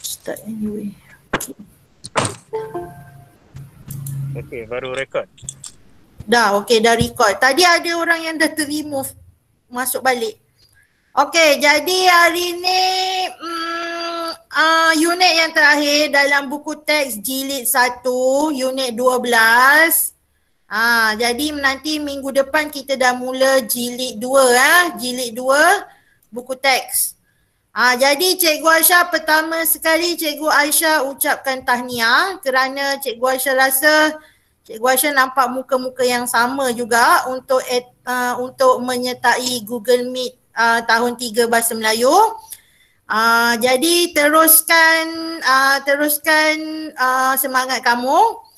Start anyway. Okey, baru record. Dah, okey, dah record. Tadi ada orang yang dah ter-remove masuk balik. Okey, jadi hari ni unit yang terakhir dalam buku teks jilid 1, unit 12. Jadi nanti minggu depan kita dah mula jilid 2 jilid 2 buku teks. Jadi Cikgu Aisyah pertama sekali Cikgu Aisyah ucapkan tahniah kerana Cikgu Aisyah rasa Cikgu Aisyah nampak muka-muka yang sama juga untuk menyertai Google Meet tahun 3 Bahasa Melayu. Jadi teruskan semangat kamu.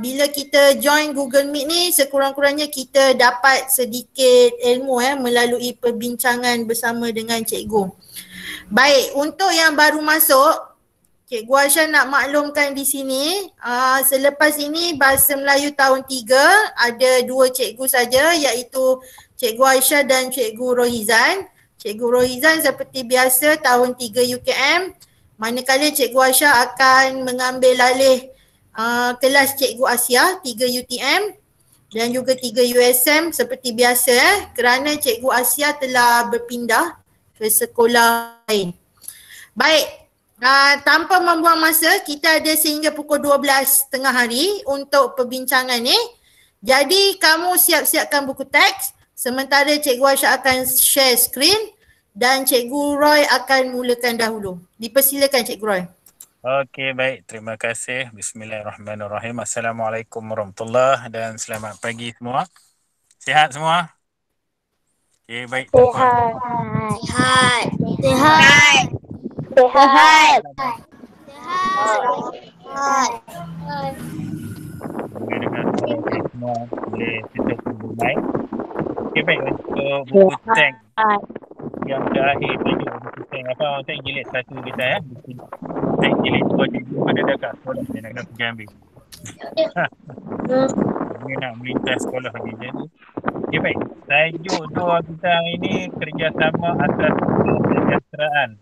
Bila kita join Google Meet ni sekurang-kurangnya kita dapat sedikit ilmu melalui perbincangan bersama dengan cikgu. Baik, untuk yang baru masuk, Cikgu Aisyah nak maklumkan di sini, selepas ini Bahasa Melayu tahun 3 ada 2 cikgu saja iaitu Cikgu Aisyah dan Cikgu Rohizan. Cikgu Rohizan seperti biasa tahun 3 UKM, manakala Cikgu Aisyah akan mengambil alih kelas Cikgu Asia 3 UTM dan juga 3 USM seperti biasa kerana Cikgu Asia telah berpindah ke sekolah lain. Baik, tanpa membuang masa, kita ada sehingga pukul 12 tengah hari untuk perbincangan ni. Jadi kamu siap-siapkan buku teks sementara Cikgu Aisyah akan share screen dan Cikgu Roy akan mulakan dahulu. Dipersilakan Cikgu Roy. Okey, baik. Terima kasih. Bismillahirrahmanirrahim. Assalamualaikum warahmatullahi dan selamat pagi semua. Sihat semua? Okey, baik. Sihat. Sihat. Sihat. Sihat. Sihat. Dengar semua boleh tutup mic. Okey, baik. Untuk buku teks yang terakhir tadi, buku teks apa? Teks jilid 1 kita teks jilid 2 cikgu pada dekat sekolah. Dia nak pergi ambil. Dia nak melintas sekolah lagi. Jadi, okey, baik. Tajuk doa kita hari ini kerjasama atas kesejahteraan.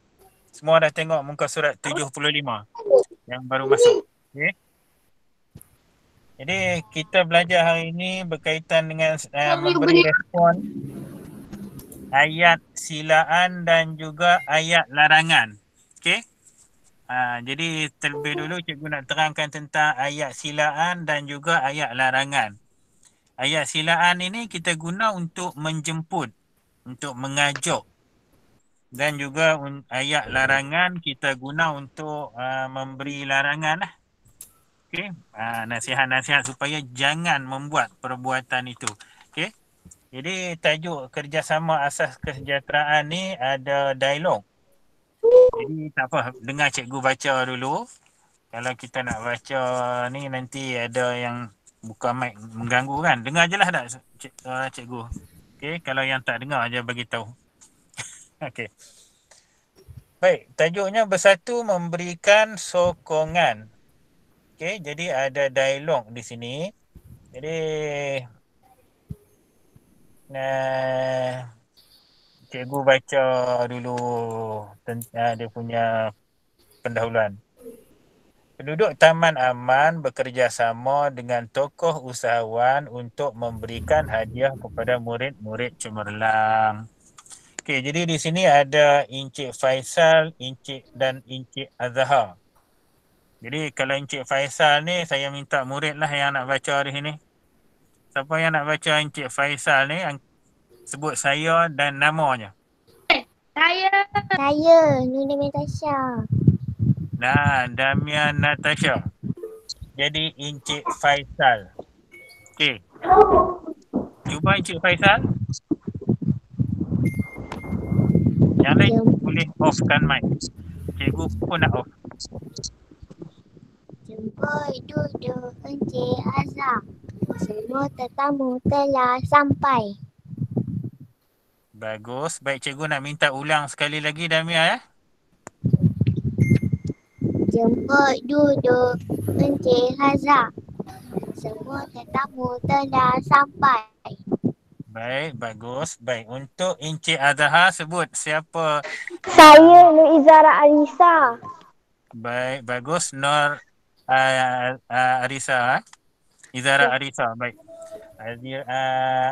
Semua dah tengok muka surat 75 yang baru masuk. Okey. Jadi kita belajar hari ini berkaitan dengan memberi respon ayat silaan dan juga ayat larangan. Okey. Jadi terlebih dulu cikgu nak terangkan tentang ayat silaan dan juga ayat larangan. Ayat silaan ini kita guna untuk menjemput, untuk mengajuk. Dan juga ayat larangan kita guna untuk memberi larangan lah. Okey, nasihat-nasihat supaya jangan membuat perbuatan itu. Okey. Jadi tajuk kerjasama asas kesejahteraan ni ada dialog. Jadi tak apa, dengar cikgu baca dulu. Kalau kita nak baca ni nanti ada yang buka mic mengganggu kan. Dengar je lah tak cikgu. Okey, kalau yang tak dengar aja bagi tahu. Okey. Baik, tajuknya bersatu memberikan sokongan. Okey, jadi ada dialog di sini. Jadi cikgu baca dulu tentang dia punya pendahuluan. Penduduk Taman Aman bekerjasama dengan tokoh usahawan untuk memberikan hadiah kepada murid-murid cemerlang. Okey, jadi di sini ada Encik Faisal, Encik dan Encik Azhar. Jadi kalau Encik Faisal ni saya minta murid lah yang nak baca hari ni. Siapa yang nak baca Encik Faisal ni sebut saya dan namanya. Saya, Nuna Natasha. Damian Natasha. Jadi Encik Faisal. Okey. Cuba Encik Faisal. Yang lain boleh offkan mic. Cikgu pun nak off. Jemput duduk Encik Azhar. Semua tetamu telah sampai. Bagus. Baik, cikgu nak minta ulang sekali lagi Damia ya. Jemput duduk Encik Azhar. Semua tetamu telah sampai. Baik, bagus. Baik, untuk Encik Azhar sebut siapa? Saya Nuizara Alisa. Baik, bagus. Nur Arisa. Izara Arisa. Baik.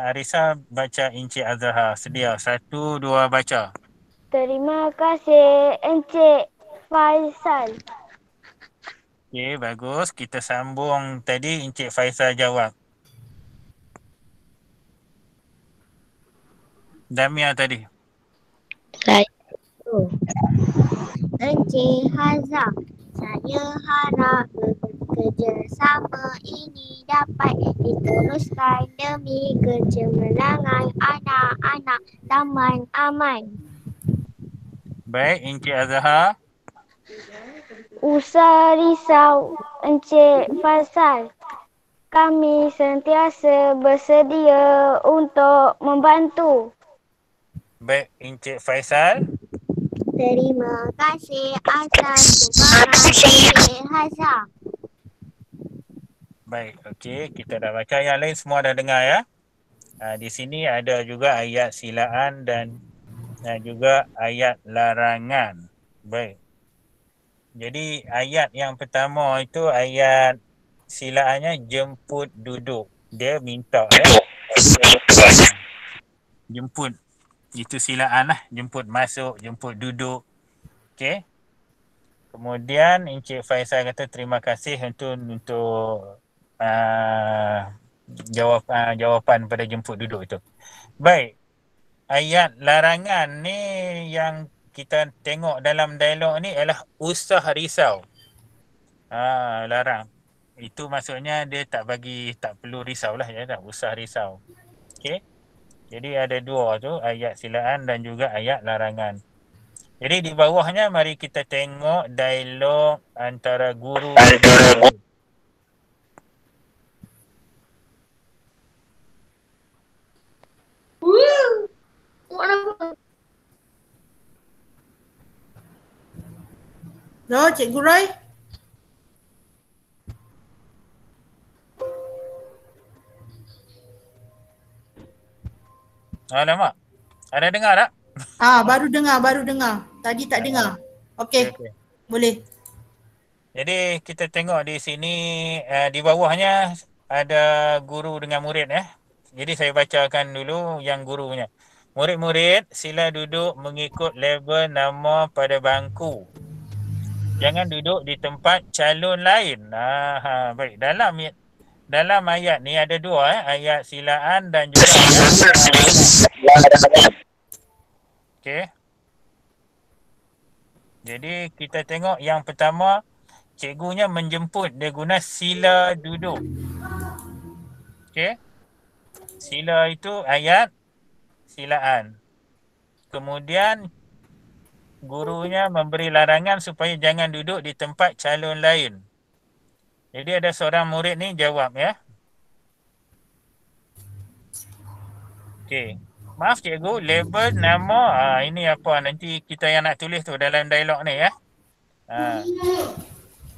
Arisa baca Encik Azhar. Sedia. 1, 2, baca. Terima kasih Encik Faisal. Okey, bagus. Kita sambung tadi Encik Faisal jawab. Damia tadi. Saya Encik Hazam. Saya harap kerjasama ini dapat diteruskan demi kecemerlangan anak-anak Taman Aman. Baik, Encik Azhar. Usah risau Encik Faisal. Kami sentiasa bersedia untuk membantu. Baik, Encik Faisal. Terima kasih atas sumbangan Encik Hazam. Baik, okey. Kita dah baca. Yang lain semua dah dengar ya. Di sini ada juga ayat silaan dan juga ayat larangan. Baik. Jadi ayat yang pertama itu ayat silaannya jemput duduk. Dia minta ya. Jemput. Itu silaan lah. Jemput masuk, jemput duduk. Okey. Kemudian Encik Faisal kata terima kasih untuk jawapan pada jemput duduk itu. Baik. Ayat larangan ni yang kita tengok dalam dialog ni ialah usah risau. Larang. Itu maksudnya dia tak perlu risau lah ya, tak usah risau. Okey. Jadi ada dua tu, ayat silaan dan juga ayat larangan. Jadi di bawahnya mari kita tengok dialog antara guru dan murid. No, Cikgu Roy. Alamak. Ada dengar tak? Baru dengar. Tadi tak dengar. Okey. Okey. Boleh. Jadi kita tengok di sini di bawahnya ada guru dengan murid ya. Jadi saya bacakan dulu yang gurunya. Murid-murid sila duduk mengikut label nama pada bangku. Jangan duduk di tempat calon lain. Baik. Dalam ayat ni ada dua ayat silaan dan juga ayat. Okey. Jadi kita tengok yang pertama cikgunya menjemput, dia guna sila duduk. Okey. Sila itu ayat silaan. Kemudian gurunya memberi larangan supaya jangan duduk di tempat calon lain. Jadi ada seorang murid ni jawab ya. Okey. Maaf cikgu, label nama ini apa nanti kita yang nak tulis tu dalam dialog ni ya.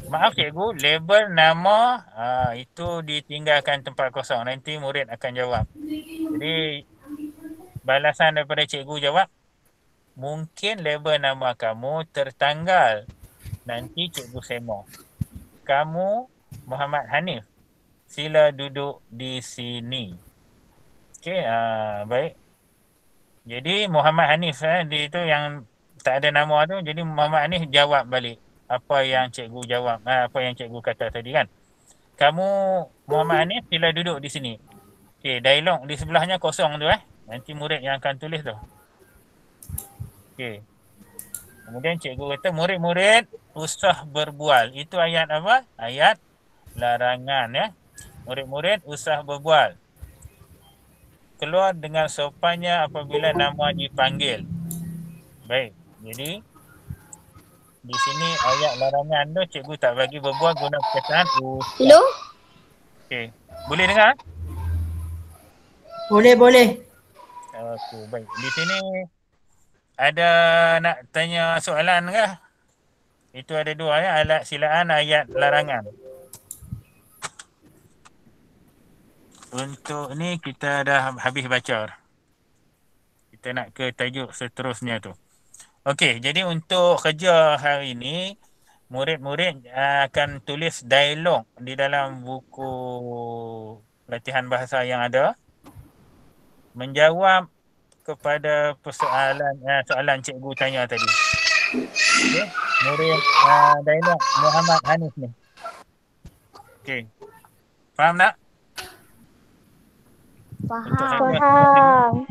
Maaf cikgu, label nama itu ditinggalkan tempat kosong. Nanti murid akan jawab. Jadi balasan daripada cikgu jawab, mungkin label nama kamu tertanggal. Nanti cikgu sema. Kamu Muhammad Hanif. Sila duduk di sini. Okey, baik. Jadi Muhammad Hanif dia tu yang tak ada nama tu. Jadi Muhammad Hanif jawab balik apa yang cikgu jawab, apa yang cikgu kata tadi kan. Kamu Muhammad Hanif sila duduk di sini. Okey, dialog di sebelahnya kosong tu Nanti murid yang akan tulis tu. Okey. Kemudian cikgu kata murid-murid usah berbual. Itu ayat apa? Ayat larangan ya. Murid-murid usah berbual. Keluar dengan sopannya apabila nama dipanggil. Baik. Jadi di sini ayat larangan tu cikgu tak bagi berbual guna perkataan usah. Hello? Okey. Boleh dengar? Boleh. Okey, baik. Di sini ada nak tanya soalan ke? Itu ada dua ayat silaan, ayat larangan. Untuk ni kita dah habis baca. Kita nak ke tajuk seterusnya tu. Okey, jadi untuk kerja hari ni murid-murid akan tulis dialog di dalam buku latihan bahasa yang ada, menjawab kepada soalan cikgu tanya tadi. Okey, murid dialog Muhammad Hanif ni. Okey. Faham tak? Faham.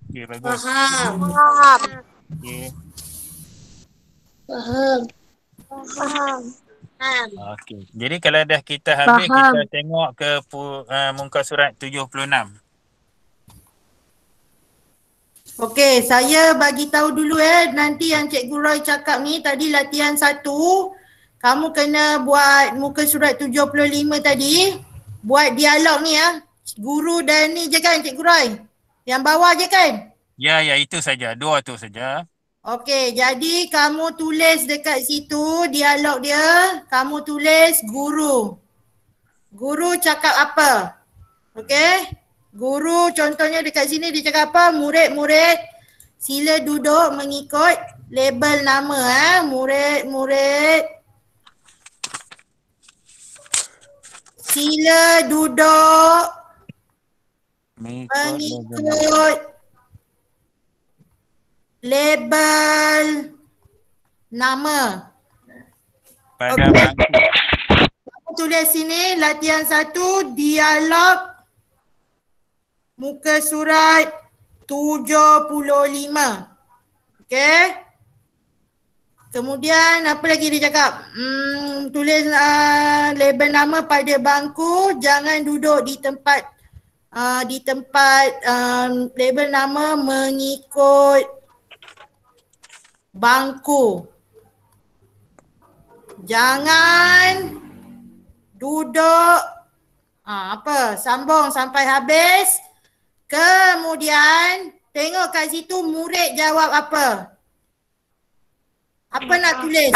Okey, bagus. Faham. Okey. Faham. Okey. Jadi kalau dah kita habis, Faham. kita tengok ke muka surat 76. Okey, saya bagi tahu dulu nanti yang Cikgu Roy cakap ni tadi latihan 1. Kamu kena buat muka surat 75 tadi. Buat dialog ni ya. Guru dan ni je kan Cikgu Roy? Yang bawah je kan? Ya, itu saja. 2 tu saja. Okey, jadi kamu tulis dekat situ dialog dia. Kamu tulis guru. Guru cakap apa? Okey? Guru contohnya dekat sini dia cakap apa? Murid-murid sila duduk mengikut label nama murid-murid sila duduk mengikut label nama. Pada bangku. Aku tulis sini latihan 1 dialog muka surat 75. Okey. Kemudian apa lagi dia cakap? Tulis label nama pada bangku, jangan duduk di tempat label nama mengikut bangku. Jangan duduk sambung sampai habis. Kemudian tengok kat situ murid jawab apa? Apa nak tulis?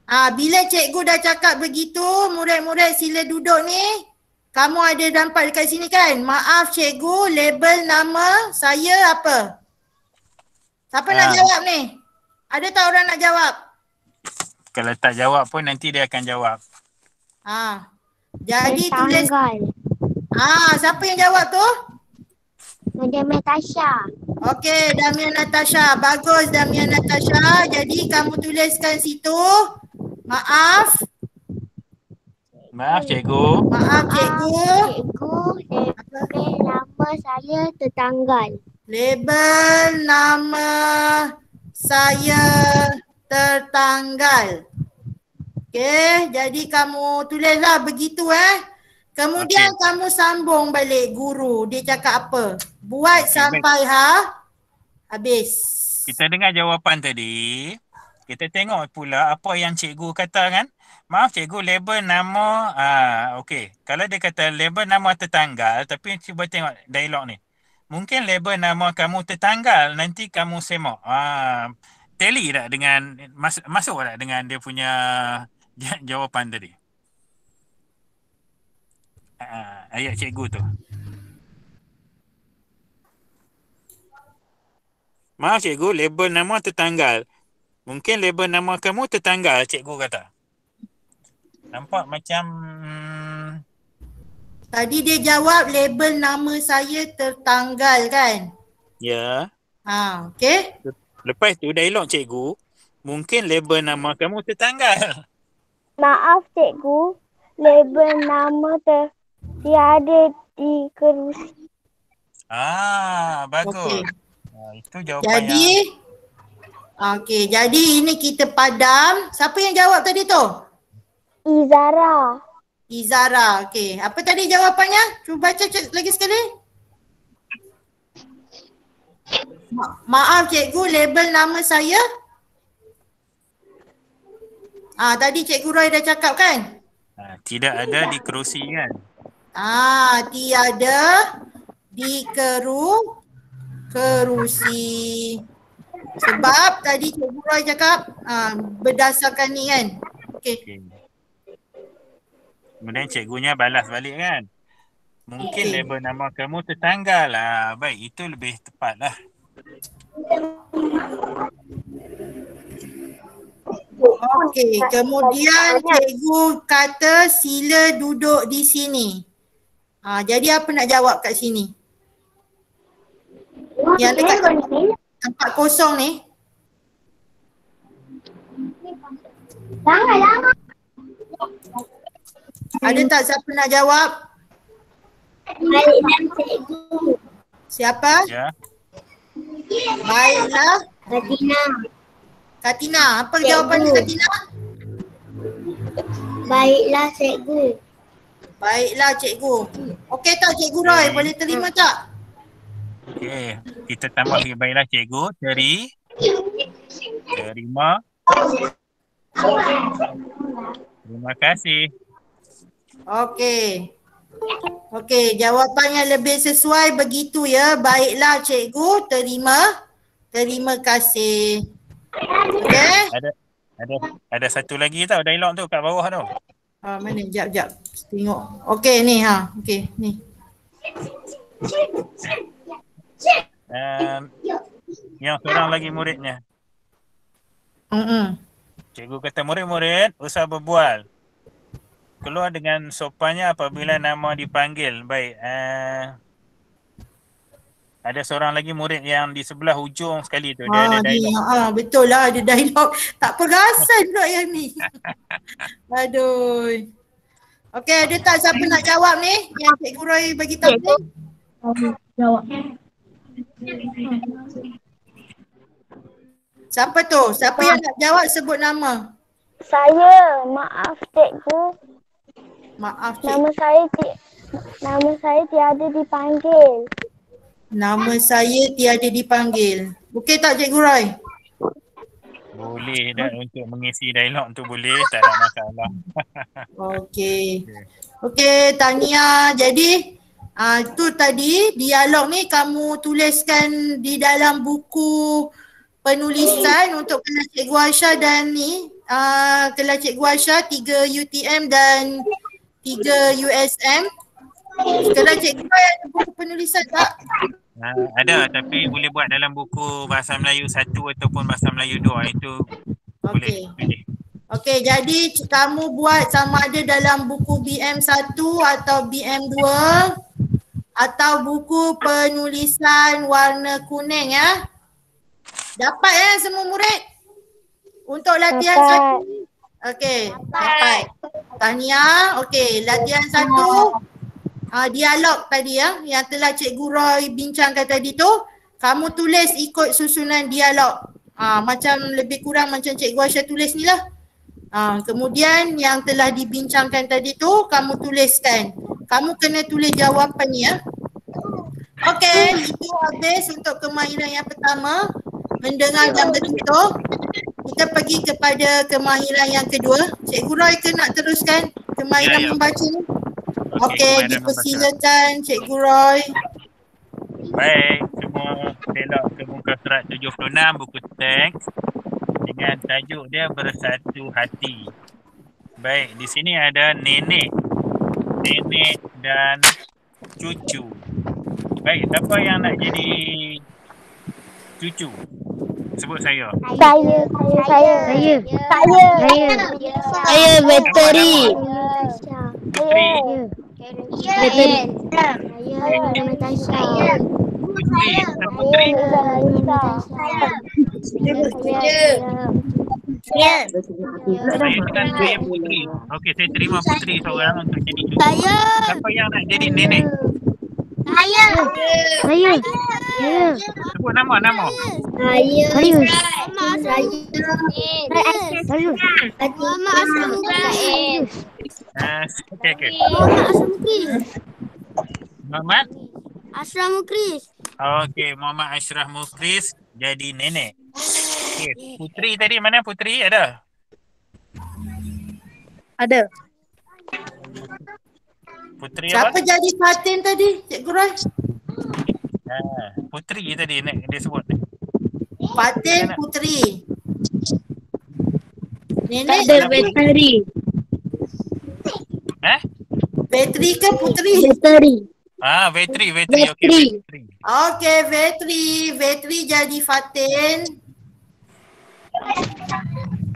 Bila cikgu dah cakap begitu, murid-murid sila duduk ni. Kamu ada nampak dekat sini kan? Maaf cikgu, label nama saya apa? Siapa nak jawab ni? Ada tak orang nak jawab? Kalau tak jawab pun nanti dia akan jawab. Jadi tulis. Siapa yang jawab tu? Madam Natasha. Okey, Damian Natasha. Bagus Damian Natasha. Jadi kamu tuliskan situ. Maaf cikgu. Maaf cikgu. Label nama saya tertanggal. Label nama saya tertanggal. Okey, jadi kamu tulislah begitu Kemudian kamu sambung balik guru. Dia cakap apa? Buat sampai habis. Kita dengar jawapan tadi. Kita tengok pula apa yang cikgu kata kan. Maaf cikgu, label nama. Okey. Kalau dia kata label nama tertanggal, tapi cuba tengok dialog ni. Mungkin label nama kamu tertanggal, nanti kamu semak. Tally tak dengan, masuk tak dengan dia punya jawapan tadi? Ayat cikgu tu. Maaf cikgu, label nama tertanggal. Mungkin label nama kamu tertanggal, cikgu kata. Nampak macam... Tadi dia jawab label nama saya tertanggal kan? Ya. Okey. Lepas tu dialog cikgu, mungkin label nama kamu tertanggal. Maaf cikgu, label nama tiada di kerusi. Bagus. Itu jawapan jadi, okey, jadi ini kita padam. Siapa yang jawab tadi tu? Izara, okey. Apa tadi jawapannya? Cuba baca lagi sekali. Maaf cikgu, label nama saya. Tadi Cikgu Roy dah cakap kan? Tidak ada di kerusi kan? Tiada di kerusi. Sebab tadi Cikgu Roy cakap berdasarkan ni kan? Okey. Kemudian cikgunya balas balik kan? Mungkin label nama kamu tertanggal. Baik, itu lebih tepat lah. Okey, kemudian cikgu kata sila duduk di sini. Jadi apa nak jawab kat sini? Yang dekat tempat kosong ni. Ada tak siapa nak jawab? Baiklah cikgu. Siapa? Ya. Baiklah. Katina. Katina, apa Cikgu. jawapan Katina? Baiklah cikgu. Baiklah cikgu. Okey tak cikgu Roy? Boleh terima tak? Okey, kita tambah lagi baiklah cikgu. Terima. Terima kasih. Okey. Okey, jawapan yang lebih sesuai begitu ya. Baiklah cikgu, terima kasih. Okey? Ada satu lagi tau dialog tu kat bawah tu. Mana? Jap. Tengok. Okey ni Okey ni. Yang seorang lagi muridnya. Cikgu kata murid-murid usah berbual. Keluar dengan sopannya apabila nama dipanggil. Baik. Ada seorang lagi murid yang di sebelah hujung sekali tu. Dia ada dialog. Betul lah ada dialog. Tak perasan pula yang ni. Aduh. Okey, ada tak siapa nak jawab ni? Yang Cikgu Roy bagi tahu ni? Jawab. Siapa tu? Siapa yang nak jawab sebut nama? Saya, maaf cikgu. Maaf cikgu. Nama saya tiada dipanggil. Nama saya tiada dipanggil. Okey tak Cikgu Roy? Boleh dah untuk mengisi dialog tu boleh. Tak ada masalah. Okey. Okey, tahniah. Jadi tu tadi dialog ni kamu tuliskan di dalam buku penulisan untuk kelas Cikgu Aisyah dan ni kelas Cikgu Aisyah 3 UTM dan 3 USM. Kelas Cikgu Aisyah ada buku penulisan tak? Ada tapi boleh buat dalam buku Bahasa Melayu 1 ataupun Bahasa Melayu 2 itu boleh pilih. Okey, jadi kamu buat sama ada dalam buku BM1 atau BM2 atau buku penulisan warna kuning ya. Dapat ya semua murid? Untuk latihan satu. Okey, dapat. Tahniah. Okey, latihan satu. Dialog tadi ya yang telah Cikgu Roy bincangkan tadi tu, kamu tulis ikut susunan dialog. Macam lebih kurang macam Cikgu Aisyah tulis ni lah. Kemudian yang telah dibincangkan tadi tu kamu tuliskan. Kamu kena tulis jawapan ni ya. Okey, itu habis untuk kemahiran yang pertama, mendengar dan bertutur. Kita pergi kepada kemahiran yang kedua. Cikgu Roy ke nak teruskan kemahiran membaca ni? Okey, dipersilakan Cikgu Roy. Baik, semua elok ke muka surat 76 buku teks dengan tajuk dia Bersatu Hati. Baik, di sini ada nenek dan cucu. Baik, siapa yang nak jadi cucu? Sebut saya. Saya veteri. Putri. Saya dengan saya Putri. Okey, saya terima Putri seorang untuk jadi cucu. Siapa yang nak jadi nenek? Saya. Sebut nama. Okey. Muhammad Ashraf Mukris. Okey, Muhammad Ashraf Mukris jadi nenek. Okey, Putri tadi mana Putri? Ada? Putri apa? Siapa jadi Fatin tadi Cikgu Roy? Putri tadi dia sebut. Fatin Putri. Nenek Veteri. Vetri ke Putri? Veteri. Vetri. Okey, Vetri.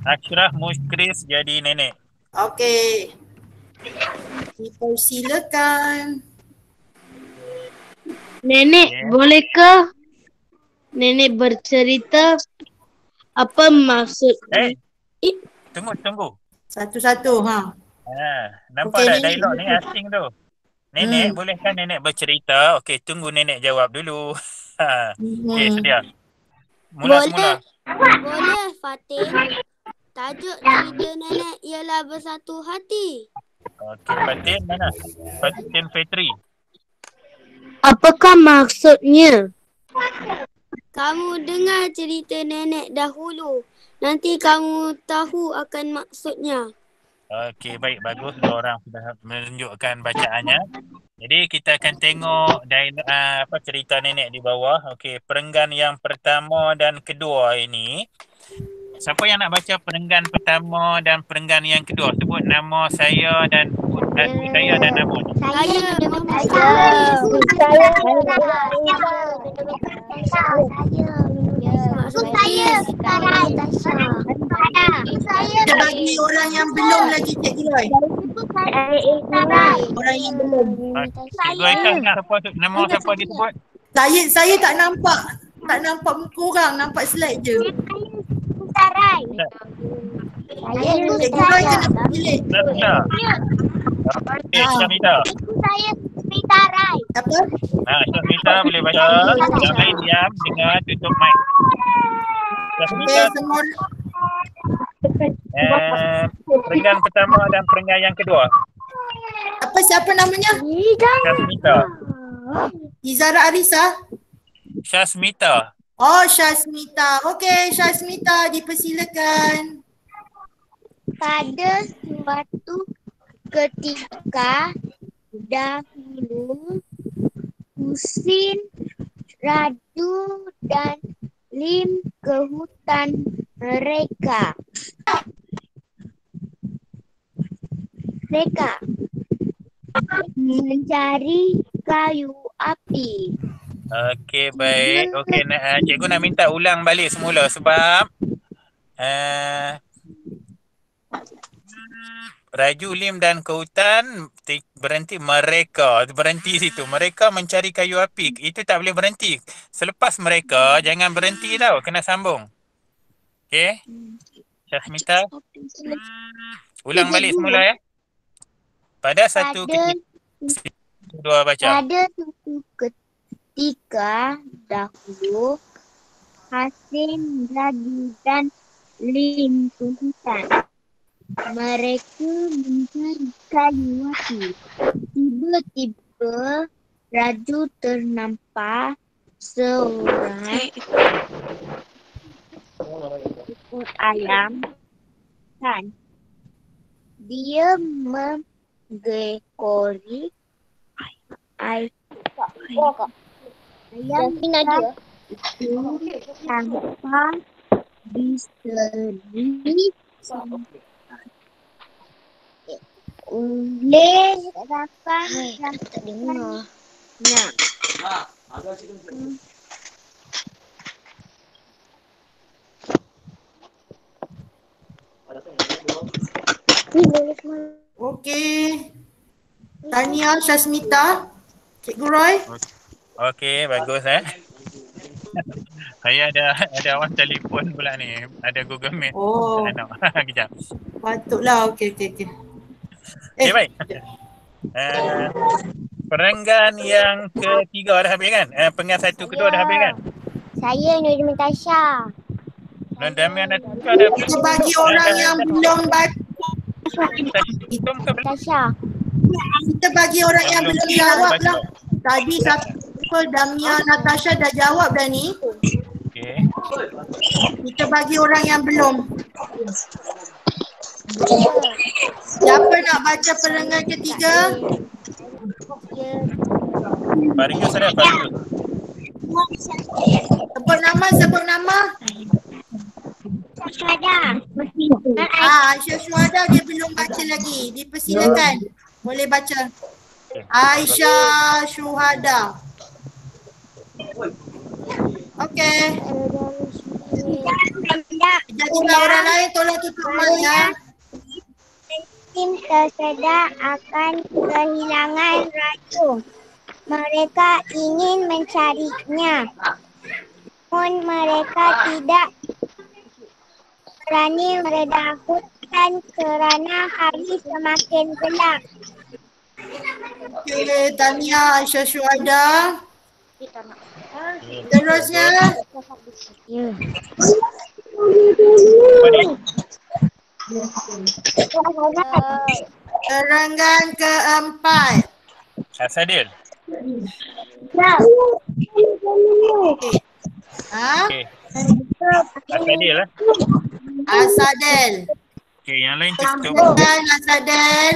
Ashraf Muskris jadi nenek. Okey. Dipersilakan. Nenek, Okey. bolehkah nenek bercerita apa maksudnya? Tunggu. Satu-satu. Nampak Okey, tak nenek. dialog ni asing tu? Nenek, bolehkah nenek bercerita? Okey, tunggu nenek jawab dulu. Okey, sedia. Mula semula. Boleh, Fatin. Tajuk cerita nenek ialah Bersatu Hati. Okey, Fatin mana? Fatin Fitri. Apakah maksudnya? Kamu dengar cerita nenek dahulu. Nanti kamu tahu akan maksudnya. Okey, baik. Bagus. Dua orang sudah menunjukkan bacaannya. Jadi kita akan tengok cerita nenek di bawah. Okey, perenggan yang pertama dan kedua ini. Siapa yang nak baca perenggan pertama dan perenggan yang kedua? Sebut nama saya dan saya dan nama. Saya Kita bagi orang yang belum lagi Cikgu Roy. Orang yang belum. Cikgu Aisyah ingat nama siapa disebut? Saya tak nampak. Tak nampak muka orang, nampak slide je. Cikgu Roy kena pilih. Syahmita. Okey, Syahmita. Apa? Syahmita boleh baca. Yang lain diam, dengar, tutup mic. Syahmita, Okey, semua. perenggan pertama dan perenggan yang kedua. Apa siapa namanya? Syahmita. Izara Arisa? Syahmita. Oh, Syasmita. Okey, Syasmita dipersilakan. Pada suatu ketika dahulu, Husin, Raju dan Lim ke hutan mereka. Mereka mencari kayu api. Okey, baik. Okey, cikgu nak minta ulang balik semula sebab Raju, Lim dan ke hutan berhenti situ. Mereka mencari kayu api. Itu tak boleh berhenti. Selepas mereka, jangan berhenti tau. Kena sambung. Okey? Syahmita. Ulang balik semula ya. Pada satu ketika. Dua baca. Pada satu ketika dahulu, Hasin, Raju dan Lim ke hutan. Mereka mencari kayu api. Tiba-tiba Raju ternampak seorang ekor ayam. Kan? Dia mengekori ayam itu tanpa diseri oleh rakan-rakannya. Okey. Tania, Syasmita. Cikgu Roy. Okey, bagus Saya ada orang telefon pula ni. Ada Google Meet. Oh. Kejap. Patutlah. Okey. Okay, baik. Perenggan yang ketiga dah habis kan? Perenggan satu kedua dah habis kan? Saya Nur Tasha. Dan Damian dan Tika dah habis. Kita bagi orang yang belum baca. Tasha. Kita bagi orang yang belum jawab lah. Tadi Damia, Natasha dah jawab dah ni. Okey. Kita bagi orang yang belum. Siapa nak baca perenggan ketiga? Farius ada Farius. Sebut nama. Aisyah Syuhada dia belum baca lagi. Dipersilakan. Boleh baca. Aisyah Syuhada. Okey. Jadi orang lain tolong tutup mic ya. Tim tersedak akan kehilangan raju. Mereka ingin mencarinya. Namun mereka tidak berani meredah hutan kerana hari semakin gelap. Okey, tahniah Aisyah Syuhada. Terusnya terangan keempat. Asadil. Ha? Okey. Asadil lah. Asadel. Okey, yang lain tutup. Silakan Asadel.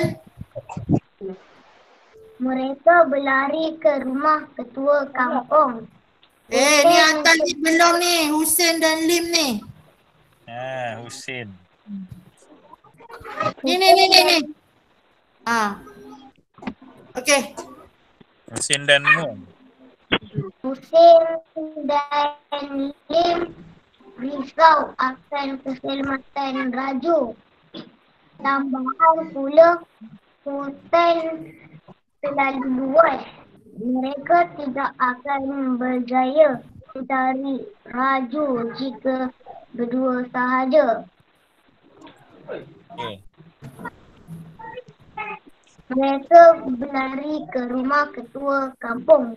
Mereka berlari ke rumah ketua kampung. Ni atas ni belum ni. Husin dan Lim ni. Husin. Ni. Okey. Husin dan Mun. Husin dan Lim risau akan keselamatan raju. Tambahan pula hutan terlalu luas. Mereka tidak akan berjaya mencari raju jika berdua sahaja. Okey. Mereka berlari ke rumah ketua kampung.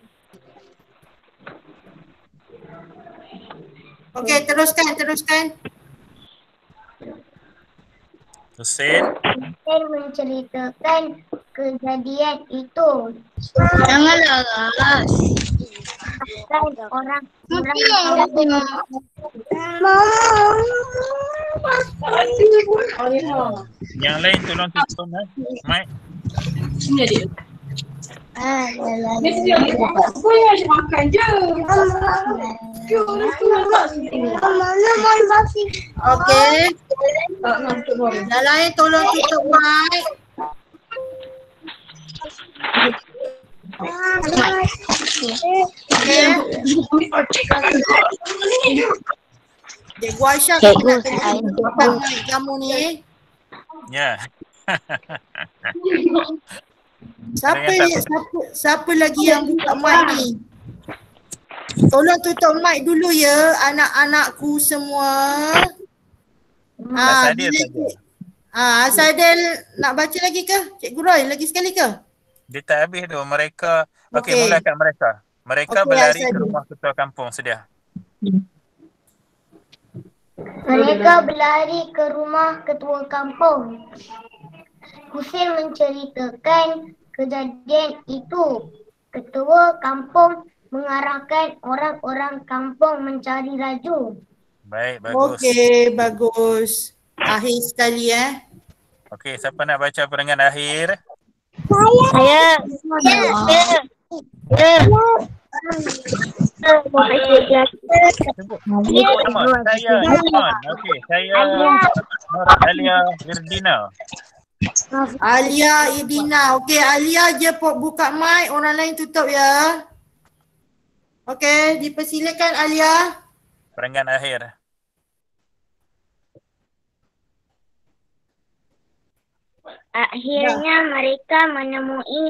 Okey, teruskan. Husin. Husin menceritakan kejadian itu. Janganlah ras. Dan orang Yang lain tolong tutup mic. Okey. Yang lain tolong tutup mic. Cikgu Aisyah nak tutup mic kamu ni. Ya. Siapa lagi yang buka mic ni? Tolong tutup mic dulu ya anak-anakku semua. Asadil saja. Asadil nak baca lagi ke? Cikgu Roy lagi sekali ke? Dia tak habis tu. Mereka, okey, Okey. mulakan mereka. Mereka Okey, berlari ke Asadil. rumah ketua kampung sedia. Mereka berlari ke rumah ketua kampung. Husin menceritakan kejadian itu. Ketua kampung mengarahkan orang-orang kampung mencari raju. Baik, bagus. Okey, bagus. Akhir sekali Okey, siapa nak baca perangan akhir? Saya. Sebut nama. Saya Iman. Okey, saya Nur Alia Irdina. Alia Idina. Okey, Alia je buka mic, orang lain tutup ya. Okey, dipersilakan Alia. Perangan akhir. Akhirnya mereka menemui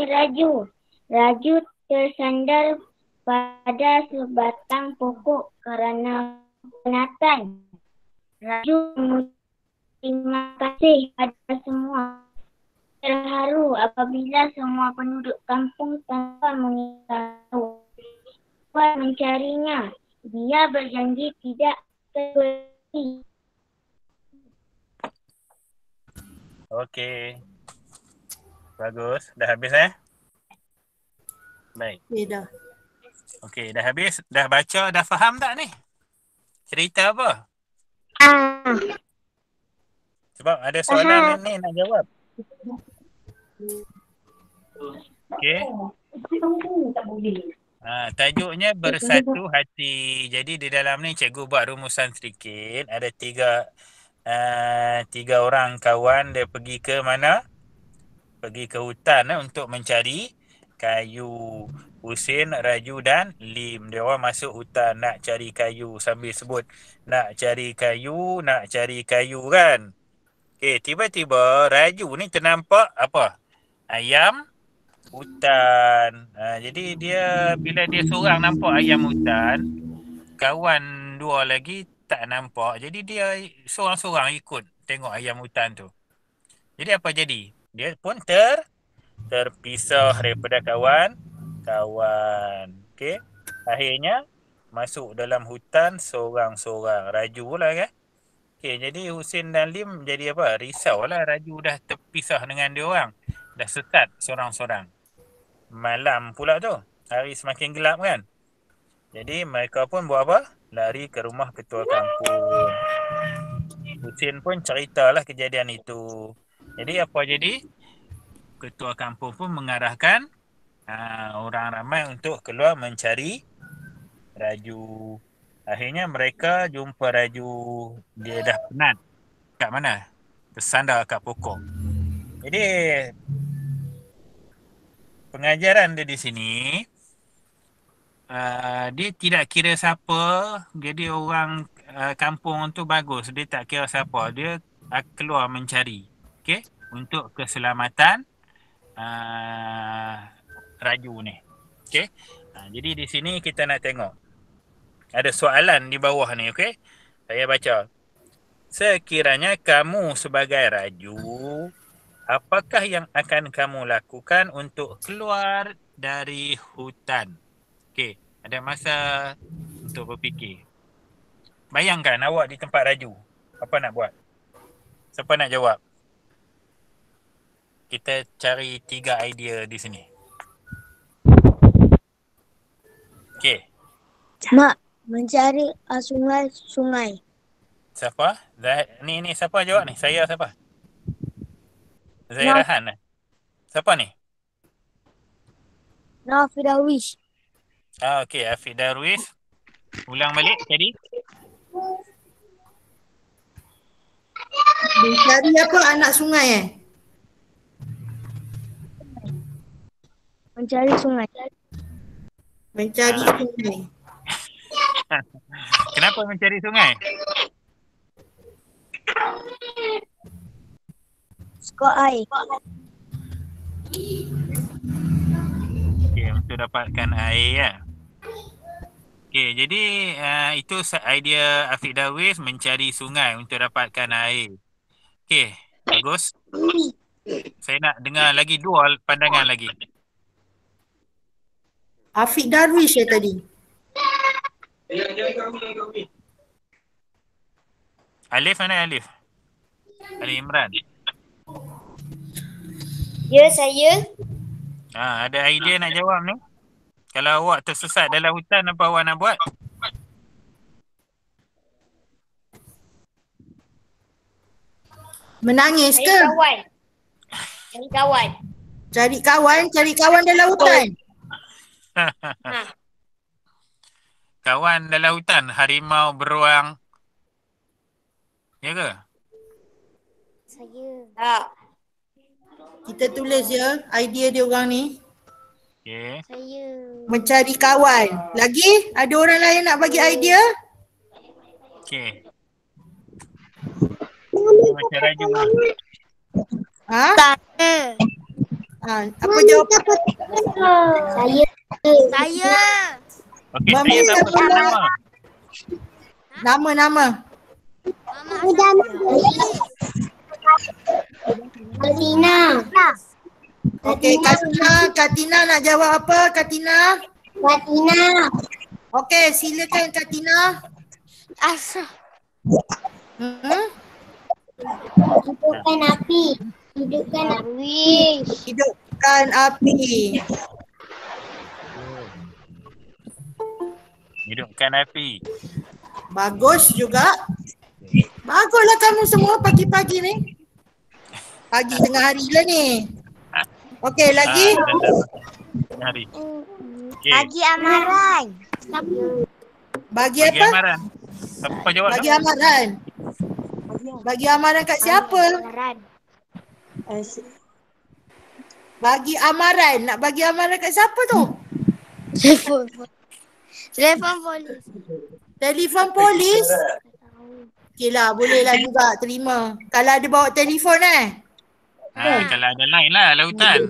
raju. Raju tersandar pada sebatang pokok kerana penatan. Raju terima kasih pada semua. Terharu apabila semua penduduk kampung tanpa mengetahui mencarinya. Dia berjanji tidak terbeli. Okey. Bagus. Dah habis Baik. Dah. Okey, dah habis. Dah baca, dah faham tak ni? Cerita apa? Sebab ada soalan ni nak jawab. Okey. Tajuknya bersatu hati. Jadi di dalam ni cikgu buat rumusan sedikit. Ada tiga orang kawan dia pergi ke mana? Pergi ke hutan untuk mencari kayu Husin, Raju dan Lim. Dia orang masuk hutan nak cari kayu sambil sebut nak cari kayu, nak cari kayu kan. Okey, tiba-tiba Raju ni ternampak apa? Ayam hutan. Jadi dia bila dia seorang nampak ayam hutan, kawan dua lagi tak nampak. Jadi dia seorang-seorang ikut tengok ayam hutan tu. Jadi apa jadi? Dia pun terpisah daripada kawan. Okey. Akhirnya masuk dalam hutan seorang-seorang. Raju lah kan. Okey, jadi Husin dan Lim jadi apa? Risau lah Raju dah terpisah dengan dia orang. Dah sesat seorang-seorang. Malam pula tu. Hari semakin gelap kan. Jadi mereka pun buat apa? Lari ke rumah ketua kampung. Husin pun ceritalah kejadian itu. Jadi apa jadi? Ketua kampung pun mengarahkan orang ramai untuk keluar mencari Raju. Akhirnya mereka jumpa Raju. Dia dah penat. Kat mana? Tersandar kat pokok. Jadi pengajaran dia di sini, dia tidak kira siapa. Jadi orang kampung tu bagus. Dia tak kira siapa. Dia keluar mencari. Okay? Untuk keselamatan Raju ni. Okay? Jadi di sini kita nak tengok. Ada soalan di bawah ni. Okay? Saya baca. Sekiranya kamu sebagai Raju, apakah yang akan kamu lakukan untuk keluar dari hutan? Okay. Ada masa untuk berfikir. Bayangkan awak di tempat Raju. Apa nak buat? Siapa nak jawab? Kita cari 3 idea di sini. Okey. Mak, mencari sungai. Siapa? Ni siapa jawab ni? Saya siapa? Zairahan. Siapa ni? Nafi Darwish. Okey, Afiq Darwish. Ulang balik tadi. Mencari apa? Anak sungai Mencari sungai. Mencari sungai. Kenapa mencari sungai? Skor air. Okey, untuk dapatkan air ya. Okey, jadi itu idea Afiq Darwish mencari sungai untuk dapatkan air. Okey, bagus. Saya nak dengar lagi 2 pandangan lagi. Afiq Darwish tadi. Alif mana Alif? Ali Imran. Ya, saya. Ada idea nak jawab ni? Kalau awak tersesat dalam hutan, apa awak nak buat? Menangis ke? Cari kawan. Cari kawan dalam hutan. Kawan dalam hutan, harimau beruang. Ya ke? Saya. Tak. Kita tulis je idea dia orang ni. Okey. Saya. Mencari kawan. Lagi? Ada orang lain nak bagi idea? Okey. Macam Raju ni. Ha? Saya. Apa jawapan? Saya. Saya. Okey, Mami, saya tak siapa nama. Nama. Katina. Okey, Katina nak jawab apa? Katina? Okey, silakan Katina. Asal. Hidupkan api. Hidupkan api. Hidupkan api. Bagus juga. Baguslah kamu semua pagi-pagi ni. Pagi tengah hari lah ni. Okey, lagi? Hari. Okay. Bagi amaran. Bagi Bagi apa? amaran. Siapa jawab? Bagi amaran. Bagi amaran kat siapa? Bagi amaran. Nak bagi amaran kat siapa tu? Telefon. Telefon polis. Telefon polis? Okey lah, boleh lah juga terima. Kalau ada bawa telefon Kalau ada line lah lautan.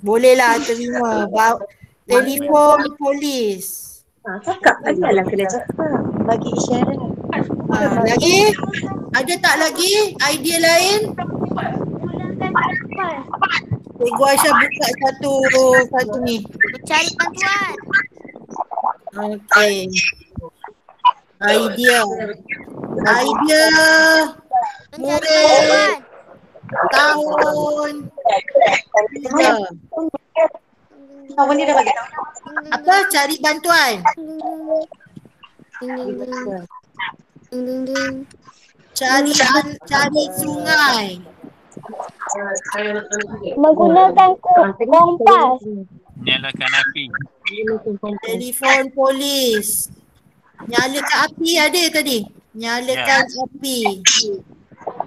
Boleh lah terima. Telefon polis. Cakap lah kena cakap. Bagi isyarat. Lagi? Ada tak lagi idea lain? Cikgu Aisyah buka satu ni. Mencari bantuan. Okey. Idea. Mencari Murid bantuan. tahun 3. Awak ni dah bagi tahu. Apa? Cari bantuan. Cari sungai. Menggunakan kompas. Nyalakan api. Telefon polis. Nyalakan api ada tadi. Nyalakan api.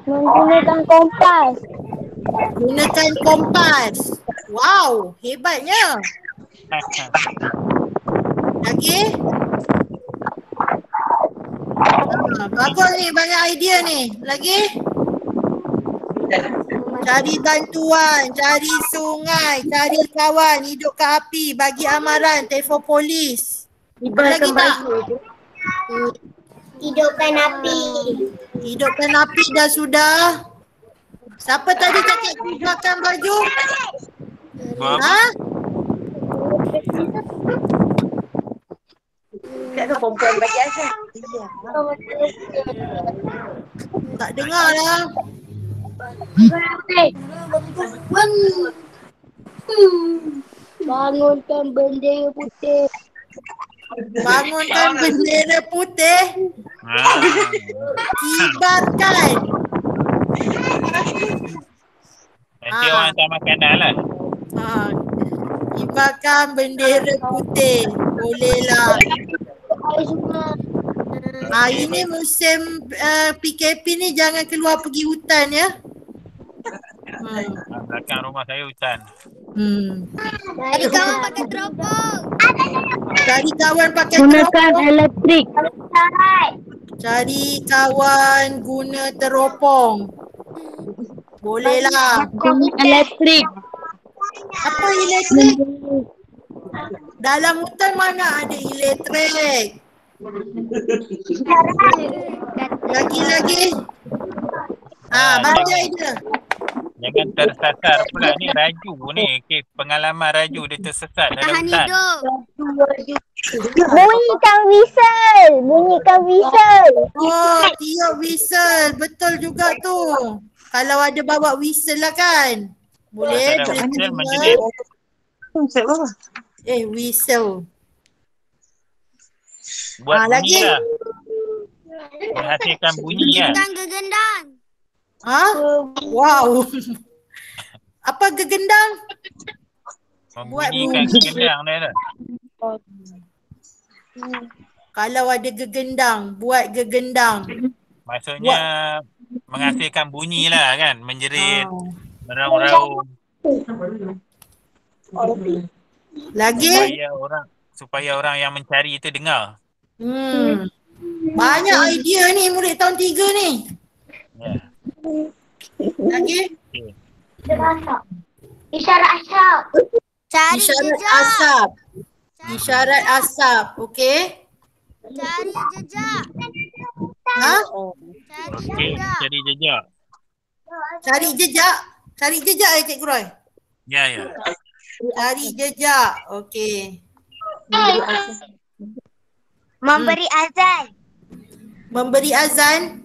Menggunakan kompas. Gunakan kompas. Wow, hebatnya. Lagi? Bagus ni, banyak idea ni. Lagi? Cari bantuan, cari sungai, cari kawan, hidupkan api, bagi amaran, telefon polis. Lagi tak? Hidupkan api. Hidupkan api dah sudah. Siapa tadi cakap hidupkan baju? Ha? Tak tahu perempuan bagi asal. Tak dengar lah. Bangunkan bendera putih. Bangunkan bendera putih. Kibarkan. Nanti orang hantar makanan lah. Kibarkan bendera putih. Bolehlah. Ini musim PKP ni jangan keluar pergi hutan ya. Belakang rumah saya hutan. Cari kawan pakai teropong. Cari kawan pakai Gunakan teropong. elektrik. Cari kawan guna teropong. Bolehlah. Elektrik. Apa elektrik? Dalam hutan mana ada elektrik? Lagi. Baca dia. Jangan tersasar pula ni raju ni. Okay, pengalaman raju dia tersesat dalam Tahan hutan. hidup. Bunyikan whistle. Oh, tiup whistle. Betul juga tu. Kalau ada bawa whistle lah kan. Boleh. Kalau ada Boleh whistle, terima. majlis. Whistle. Buat bunyi lagi. lah. Menghasilkan bunyi kan. Bukan gegendang. Wow. Apa gegendang? Membunyikan bunyi. gendang dia lah. Kalau ada gegendang, buat gegendang. Maksudnya menghasilkan bunyi lah kan. Menjerit, meraung-raung. Lagi? Supaya orang yang mencari itu dengar. Banyak idea ni murid tahun 3 ni. Ya. Lagi? Okay. Isyarat asap. Cari Isyarat jejak. asap. Isyarat asap, okey? Cari jejak. Cari Okey, jejak. cari jejak. Cari jejak. Cari jejak Cikgu Roy? Ya, ya. Cari jejak, okey. Memberi azan. Memberi azan.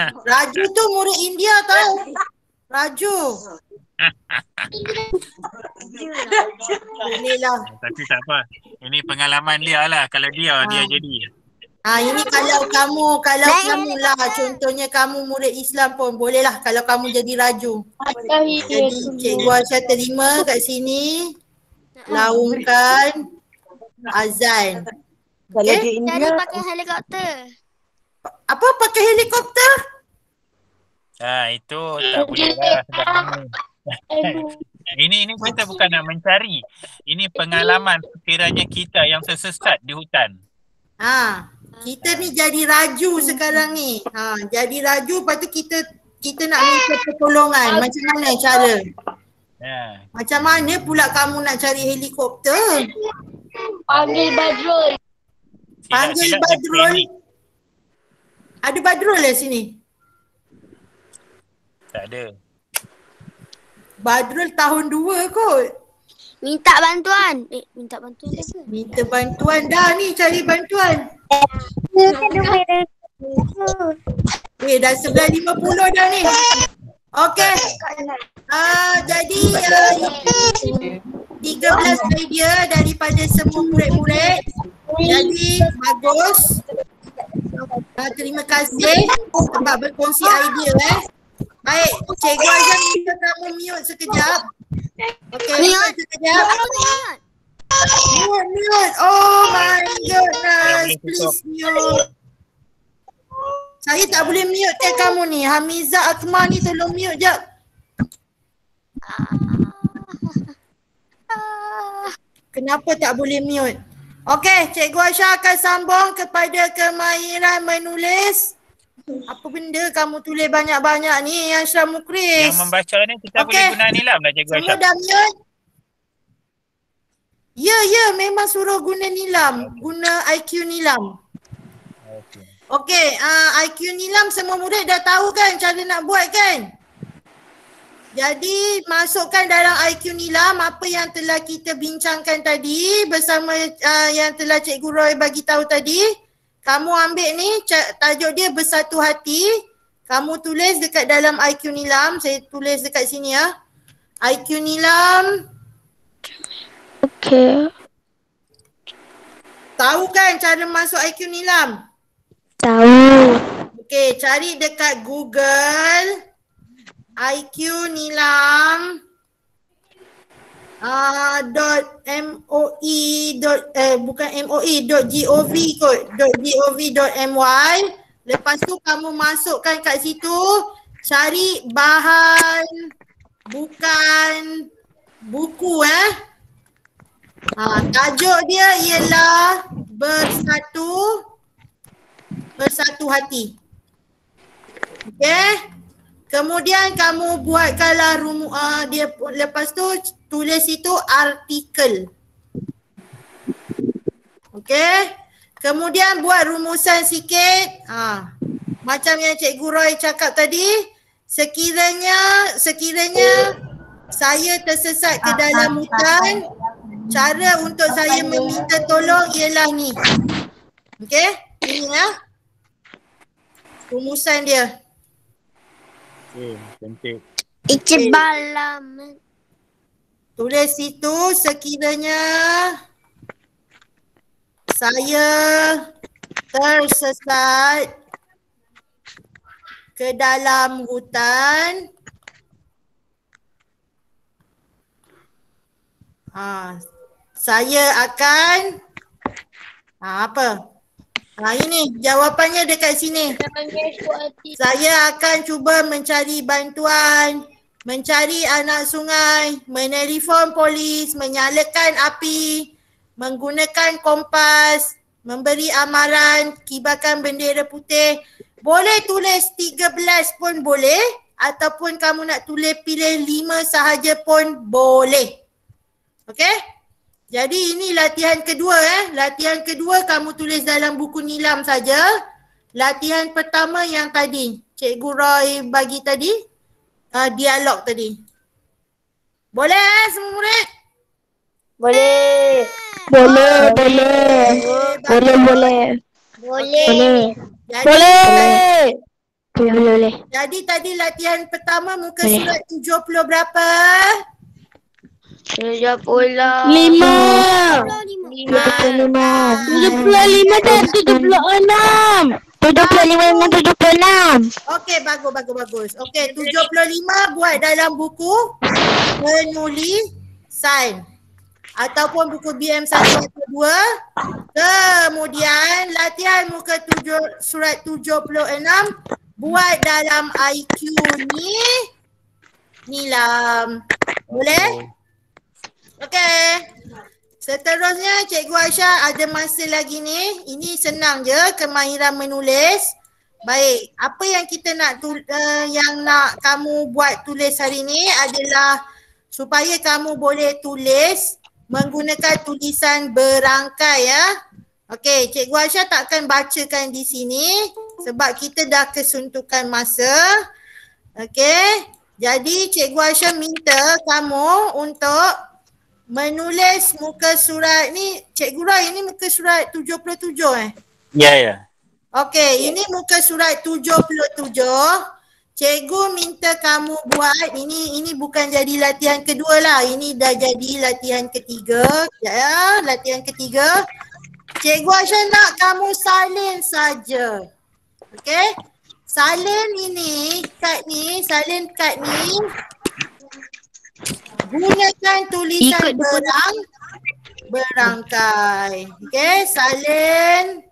Raju tu murid India tahu. Raju. Boleh lah. Tapi tak apa. Ini pengalaman dia lah. Kalau dia jadi. Ini kalau kamu lah contohnya kamu murid Islam pun boleh lah kalau kamu jadi Raju. Jadi Cikgu Aisyah terima kat sini laungkan azan. Kalau Okay? di Cari India, pakai helikopter. Apa pakai helikopter? Itu tak boleh lah sebab ni. Ini kita bukan nak mencari. Ini pengalaman sekiranya kita yang tersesat di hutan. Kita ni jadi raju sekarang ni. Jadi raju, lepas tu kita nak minta pertolongan. Macam mana cara? Macam mana pula kamu nak cari helikopter? Panggil Badrul. Panggil Badrul. Ada Badrul lah sini? Tak ada. Badrul tahun 2 kot. Minta bantuan. Minta bantuan dah ke? Minta bantuan dah ni, cari bantuan. Dah 11.50 dah ni. Okey. Jadi 13 idea daripada semua murid-murid. Jadi bagus. Terima kasih sebab berkongsi idea Baik, Cikgu Azam minta kamu mute sekejap. Okey, mute sekejap. Mute. Oh my goodness. Please mute. Saya tak boleh mute ke kamu ni. Hamiza Akmal ni tolong mute jap. Kenapa tak boleh mute? Okey, Cikgu Aisyah akan sambung kepada kemahiran menulis. Apa benda kamu tulis banyak-banyak ni Aisyah Mukris? Yang membaca ni kita boleh guna nilam lah Cikgu Aisyah. Semua dah mute? Ya, memang suruh guna nilam. Guna IQ nilam. Okey, IQ nilam semua murid dah tahu kan cara nak buat kan? Jadi masukkan dalam IQ nilam apa yang telah kita bincangkan tadi bersama yang telah Cikgu Roy bagi tahu tadi. Kamu ambil ni, tajuk dia bersatu hati. Kamu tulis dekat dalam IQ nilam. Saya tulis dekat sini ya. IQ nilam. Okey. Tahu kan cara masuk IQ nilam? Tahu. Okey, cari dekat Google IQ nilam .gov kot, .gov.my. Lepas tu kamu masukkan kat situ, cari bahan bukan buku tajuk dia ialah bersatu hati. Okey. Kemudian kamu buatkanlah dia lepas tu tulis itu artikel. Okey. Kemudian buat rumusan sikit. Macam yang Cikgu Roy cakap tadi, sekiranya saya tersesat ke dalam hutan, cara untuk saya meminta tolong ialah ni. Okey? Ini ya. Rumusan dia. Cantik. Iqbalam. Tulis itu sekiranya saya tersesat ke dalam hutan, saya akan apa? Ini jawapannya dekat sini. Saya akan cuba mencari bantuan, mencari anak sungai, menelefon polis, menyalakan api, menggunakan kompas, memberi amaran, kibarkan bendera putih. Boleh tulis 13 pun boleh, ataupun kamu nak tulis pilih 5 sahaja pun boleh. Okey? Jadi ini latihan kedua Latihan kedua kamu tulis dalam buku nilam saja. Latihan pertama yang tadi Cikgu Roy bagi tadi, dialog tadi. Boleh semua murid? Boleh. Jadi tadi latihan pertama muka surat 70 berapa? 75 dan 76. 75 dan 76. Okey, bagus. Okey, 75 buat dalam buku penulisan ataupun buku BM 1 atau 2. Kemudian latihan muka surat 76 buat dalam IQ ni Nilam. Boleh? Okey. Seterusnya Cikgu Aisyah ada masa lagi ni. Ini senang je, kemahiran menulis. Baik, apa yang kita nak yang nak kamu buat tulis hari ni adalah supaya kamu boleh tulis menggunakan tulisan berangkai ya. Okey, Cikgu Aisyah tak akan bacakan di sini sebab kita dah kesuntukan masa. Okey, jadi Cikgu Aisyah minta kamu untuk menulis muka surat ni. Cikgu Rai, ini muka surat 77 Ya. Okey, ini muka surat 77. Cikgu minta kamu buat, ini bukan jadi latihan kedua lah. Ini dah jadi latihan ketiga. Ya, latihan ketiga. Cikgu Aisyah nak kamu salin saja. Okey? Salin ini, salin kad ni. Gunakan tulisan berangkai. Okey, salin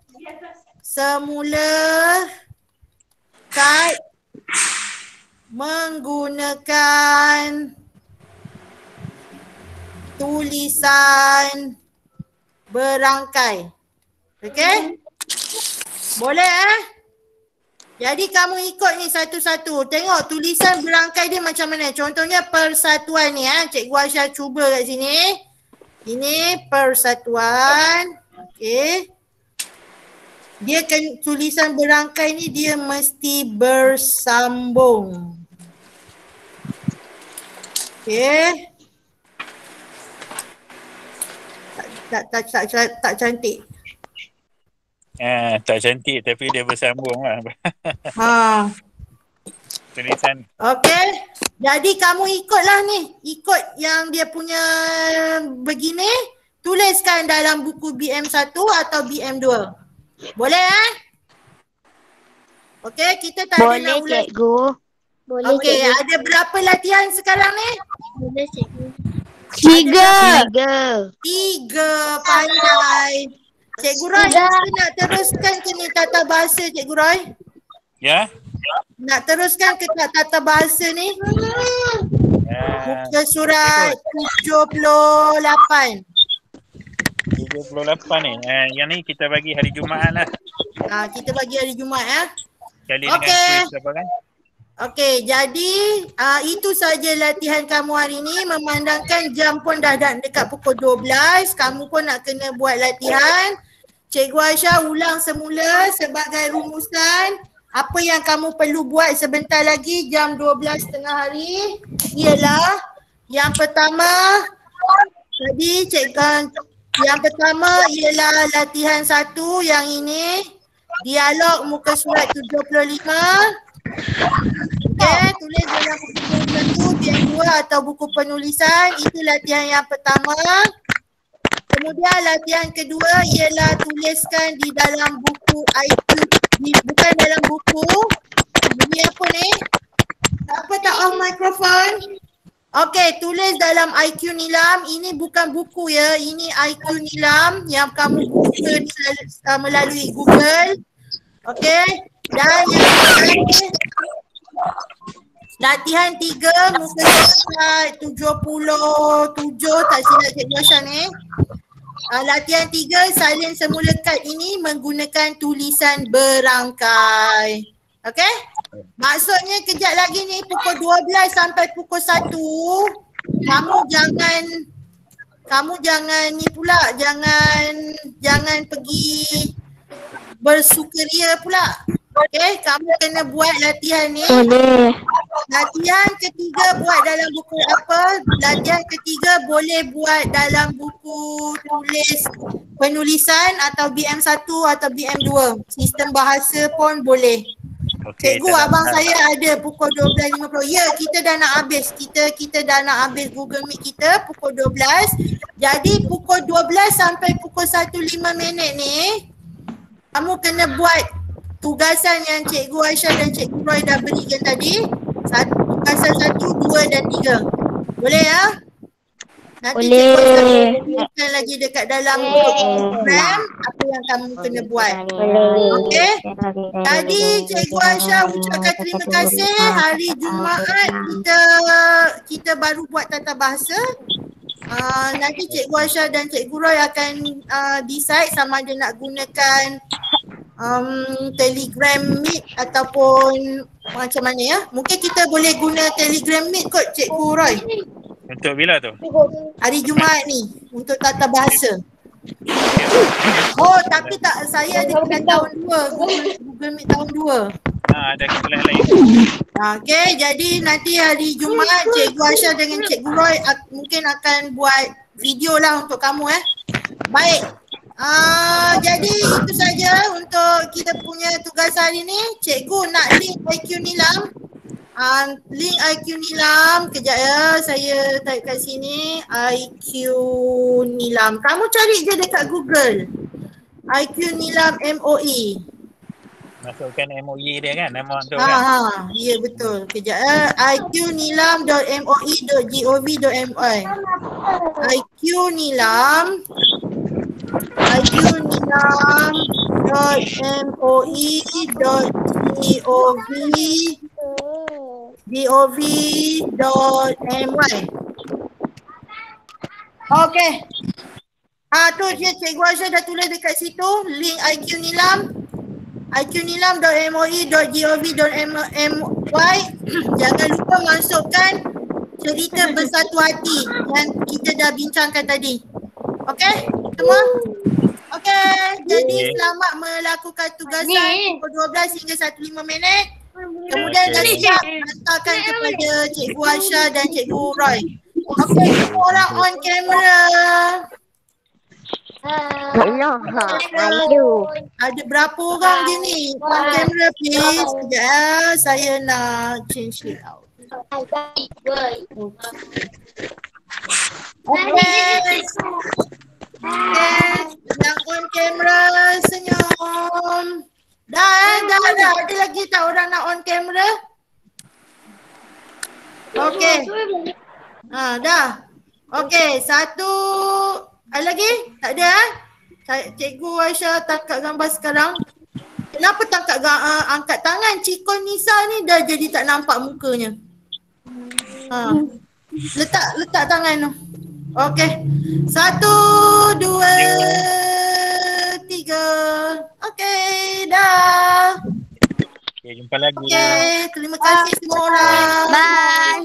semula kad menggunakan tulisan berangkai. Okey? Boleh Jadi kamu ikut ni satu-satu. Tengok tulisan berangkai dia macam mana. Contohnya persatuan ni Cikgu Aisyah cuba kat sini. Ini persatuan. Okey. Dia tulisan berangkai ni dia mesti bersambung. Okey. Tak cantik. Tak cantik tapi dia bersambung lah. Tulisan. Okey. Jadi kamu ikutlah ni. Ikut yang dia punya begini. Tuliskan dalam buku BM1 atau BM2. Boleh Okey, kita tak ada nak ulas. Cikgu. Boleh Okey, ada berapa latihan sekarang ni? Boleh cikgu. 3. Pandai. Cikgu Roy, kita nak teruskan ke ni tata bahasa Cikgu Roy? Ya? Nak teruskan ke tata bahasa ni? Muka surat 78. 78 ni. Yang ni kita bagi hari Jumaat lah. Kita bagi hari Jumaat Kali dengan kuis apa kan? Okey, jadi itu saja latihan kamu hari ni. Memandangkan jam pun dah dekat pukul 12. Kamu pun nak kena buat latihan. Cikgu Aisyah ulang semula sebagai rumusan. Apa yang kamu perlu buat sebentar lagi jam 12 tengah hari ialah yang pertama tadi yang pertama ialah latihan 1 yang ini. Dialog muka surat 75. Okey, tulis dalam buku BM1, BM2 atau buku penulisan. Itu latihan yang pertama. Kemudian latihan kedua ialah tuliskan di dalam buku IQ. Bukan dalam buku. Ini apa ni? Apa tak off mikrofon? Okey, tulis dalam IQ Nilam. Ini bukan buku ya. Ini IQ Nilam yang kamu buka melalui Google. Okey. Dan yang latihan 3 muka surat 77 tak silap Cikgu Aisyah ni. Latihan 3 salin semula kad ini menggunakan tulisan berangkai. Okey? Maksudnya kejap lagi ni pukul 12 sampai pukul 1 kamu jangan ni pula, jangan pergi bersukaria pula. Okey, kamu kena buat latihan ni. Latihan ketiga buat dalam buku apa? Latihan ketiga boleh buat dalam buku tulis penulisan atau BM1 atau BM2. Sistem bahasa pun boleh. Okay, Cikgu, abang saya ada pukul 12.50. Ya, kita dah nak habis. Kita dah nak habis Google Meet kita pukul 12. Jadi pukul 12 sampai pukul 1.05 ni kamu kena buat tugasan yang Cikgu Aisyah dan Cikgu Roy dah berikan tadi. Tugasan 1, 2 dan 3. Boleh ya? Nanti cikgu akan tuliskan lagi dekat dalam program apa yang kamu kena buat. Okey? Jadi Cikgu Aisyah ucapkan terima kasih. Hari Jumaat kita baru buat tata bahasa. Nanti Cikgu Aisyah dan Cikgu Roy akan decide sama ada nak gunakan Telegram Meet ataupun macam mana ya. Mungkin kita boleh guna Telegram Meet kot Cikgu Roy. Untuk bila tu? Hari Jumaat ni untuk tata bahasa. Oh, tapi tak, saya ada kelas tahun 2, Google Meet tahun 2. Ada kelas lain. Okey, jadi nanti hari Jumaat Cikgu Aisyah dengan Cikgu Roy mungkin akan buat video lah untuk kamu Baik. Jadi itu saja untuk kita punya tugas hari ni. Cikgu nak link IQ Nilam. Link IQ Nilam, kejap ya, saya type kat sini IQ Nilam. Kamu cari je dekat Google IQ Nilam MOE. Masukkan MOE dia kan, nama tu kan? Ya betul. Kejap ya, iqnilam.moe.gov.my. IQ Nilam iqnilam.moe.gov.my. Okey. Tu je Cikgu Aisyah dah tulis dekat situ link IQ Nilam. iqnilam.moe.gov.my. Jangan lupa masukkan cerita bersatu hati yang kita dah bincangkan tadi. Okey, semua? Okey, jadi selamat melakukan tugasan pukul 12 hingga 15 minit. Kemudian dah siap hantarkan kepada Cikgu Aisyah dan Cikgu Roy. Okey, semua orang on camera. Ada berapa orang je ni? On camera please. Sekejap, saya nak change it out. Okay. Yang on camera senyum. Dah. Ada lagi tak orang nak on camera? Okay. Dah. Okay, satu. Ada lagi? Tak ada Cikgu Aisyah tangkap gambar sekarang. Kenapa tangkap angkat tangan Cikon Nisa ni dah jadi tak nampak mukanya? Letak tangan tu. Okey. 1, 2, 3. Okey, dah. Okay, jumpa lagi. Okey, terima kasih semua orang. Bye.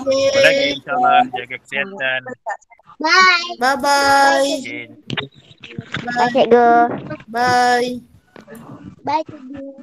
Jumpa lagi insyaAllah. Jaga kesihatan. Bye. Bye, Cikgu. Bye. Bye, Cikgu.